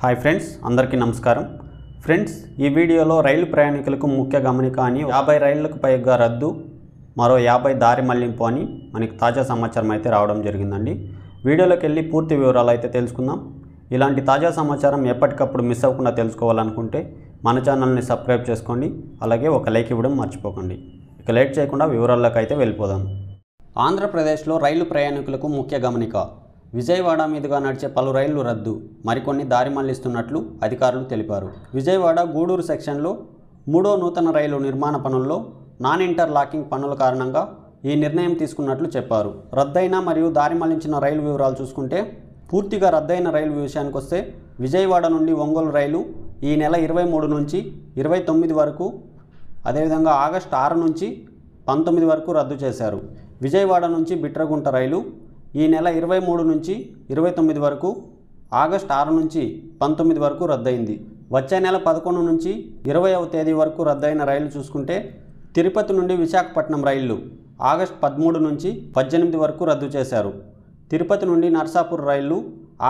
Hi friends, అందరికీ నమస్కారం. Friends, ఈ వీడియోలో రైలు ప్రయాణికులకు ముఖ్య గమనిక అని 50 రైళ్లకు పైగా రద్దు, మరో 50 దారి మళ్లింపు అని మనకి తాజా సమాచారం అయితే రావడం జరిగిందండి. వీడియోలోకి వెళ్ళి పూర్తి వివరాలు అయితే తెలుసుకుందాం. ఇలాంటి తాజా సమాచారం ఎప్పటికప్పుడు మిస్ అవ్వకుండా తెలుసుకోవాలనుకుంటే మన ఛానల్ని సబ్స్క్రైబ్ చేసుకోండి, అలాగే ఒక లైక్ ఇవ్వడం మర్చిపోకండి. ఇక లేట్ చేయకుండా వివరాల్లోకి అయితే వెళ్ళిపోదాం. ఆంధ్రప్రదేశ్లో రైలు ప్రయాణికులకు ముఖ్య గమనిక. విజయవాడ మీదుగా నడిచే పలు రైళ్లు రద్దు, మరికొన్ని దారి మళ్లిస్తున్నట్లు అధికారులు తెలిపారు. విజయవాడ గూడూరు సెక్షన్లో 3వ నూతన రైలు నిర్మాణ పనుల్లో నాన్ ఇంటర్లాకింగ్ పనుల కారణంగా ఈ నిర్ణయం తీసుకున్నట్లు చెప్పారు. రద్దయిన మరియు దారి మళ్లించిన రైలు వివరాలు చూసుకుంటే, పూర్తిగా రద్దయిన రైలు విషయానికి వస్తే విజయవాడ నుండి ఒంగోలు రైలు ఈ నెల 23 నుంచి 29 వరకు, అదేవిధంగా ఆగస్టు 6 నుంచి 19 వరకు రద్దు చేశారు. విజయవాడ నుంచి బిట్రగుంట రైలు ఈ నెల 23 నుంచి 29 వరకు, ఆగస్టు 6 నుంచి 19 వరకు రద్దయింది. వచ్చే నెల 11 నుంచి 20వ తేదీ వరకు రద్దయిన రైలు చూసుకుంటే, తిరుపతి నుండి విశాఖపట్నం రైళ్లు ఆగస్టు 13 నుంచి 18 వరకు రద్దు చేశారు. తిరుపతి నుండి నర్సాపూర్ రైళ్లు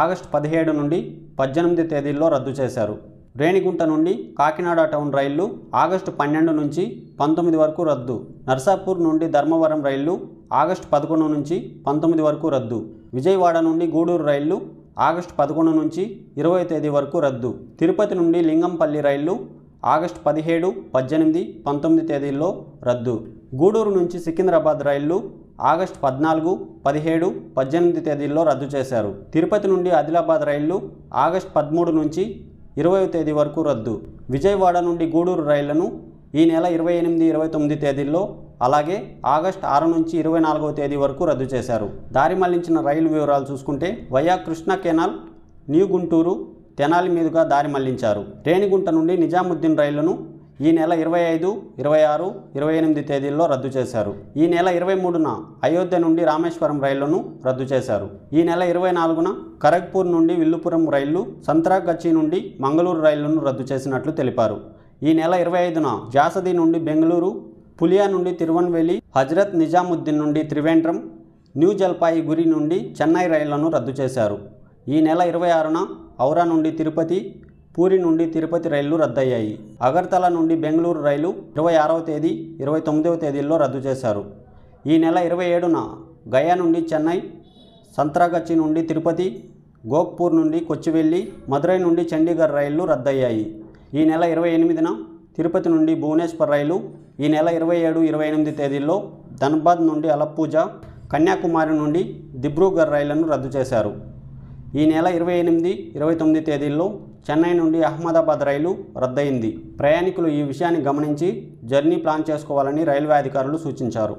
ఆగస్టు 17 నుండి 18 తేదీల్లో రద్దు చేశారు. రేణిగుంట నుండి కాకినాడ టౌన్ రైళ్లు ఆగస్టు 12 నుంచి 19 వరకు రద్దు. నర్సాపూర్ నుండి ధర్మవరం రైళ్లు ఆగస్టు 11 నుంచి 19 వరకు రద్దు. విజయవాడ నుండి గూడూరు రైళ్లు ఆగస్టు 11 నుంచి 20 తేదీ వరకు రద్దు. తిరుపతి నుండి లింగంపల్లి రైళ్లు ఆగస్టు 17, 18, 19 తేదీల్లో రద్దు. గూడూరు నుంచి సికింద్రాబాద్ రైళ్లు ఆగస్టు 14, 17, 18 తేదీల్లో రద్దు చేశారు. తిరుపతి నుండి ఆదిలాబాద్ రైళ్లు ఆగస్టు 13 నుంచి 20వ తేదీ వరకు రద్దు. విజయవాడ నుండి గూడూరు రైళ్లను ఈ నెల 28, 29 తేదీల్లో, అలాగే ఆగస్టు 6 నుంచి 24వ తేదీ వరకు రద్దు చేశారు. దారి మళ్లించిన రైలు వివరాలు చూసుకుంటే, via Krishna canal, new Guntur, Tenali మీదుగా దారి మళ్లించారు. రేణిగుంట నుండి నిజాముద్దీన్ రైళ్లను ఈ నెల 25, 26, 28 తేదీల్లో రద్దు చేశారు. ఈ నెల 23న అయోధ్య నుండి రామేశ్వరం రైళ్లను రద్దు చేశారు. ఈ నెల 24న ఖరగ్పూర్ నుండి విల్లుపురం రైళ్లు, సంత్రాగచ్చి నుండి మంగళూరు రైళ్లను రద్దు చేసినట్లు తెలిపారు. ఈ నెల 25న జాసది నుండి బెంగళూరు, పులియా నుండి తిరువన్వేలి, హజ్రత్ నిజాముద్దీన్ నుండి త్రివేంద్రం, న్యూ జల్పాయిగురి నుండి చెన్నై రైళ్లను రద్దు చేశారు. ఈ నెల 26న ఔరా నుండి తిరుపతి, పూరి నుండి తిరుపతి రైళ్లు రద్దయ్యాయి. అగర్తల నుండి బెంగళూరు రైలు 26వ తేదీ, 29వ తేదీల్లో రద్దు చేశారు. ఈ నెల 27న గయా నుండి చెన్నై, సంత్రాగచ్చి నుండి తిరుపతి, గోక్పూర్ నుండి కొచ్చివెల్లి, మదురై నుండి చండీగఢ్ రైళ్లు రద్దయ్యాయి. ఈ నెల 28న తిరుపతి నుండి భువనేశ్వర్ రైలు ఈ నెల 27, 28 తేదీల్లో ధన్బాద్ నుండి అలప్పూజా, కన్యాకుమారి నుండి దిబ్రూగఢ్ రైళ్లను రద్దు చేశారు. ఈ నెల 28, 29 తేదీల్లో చెన్నై నుండి అహ్మదాబాద్ రైలు రద్దయింది. ప్రయాణికులు ఈ విషయాన్ని గమనించి జర్నీ ప్లాన్ చేసుకోవాలని రైల్వే అధికారులు సూచించారు.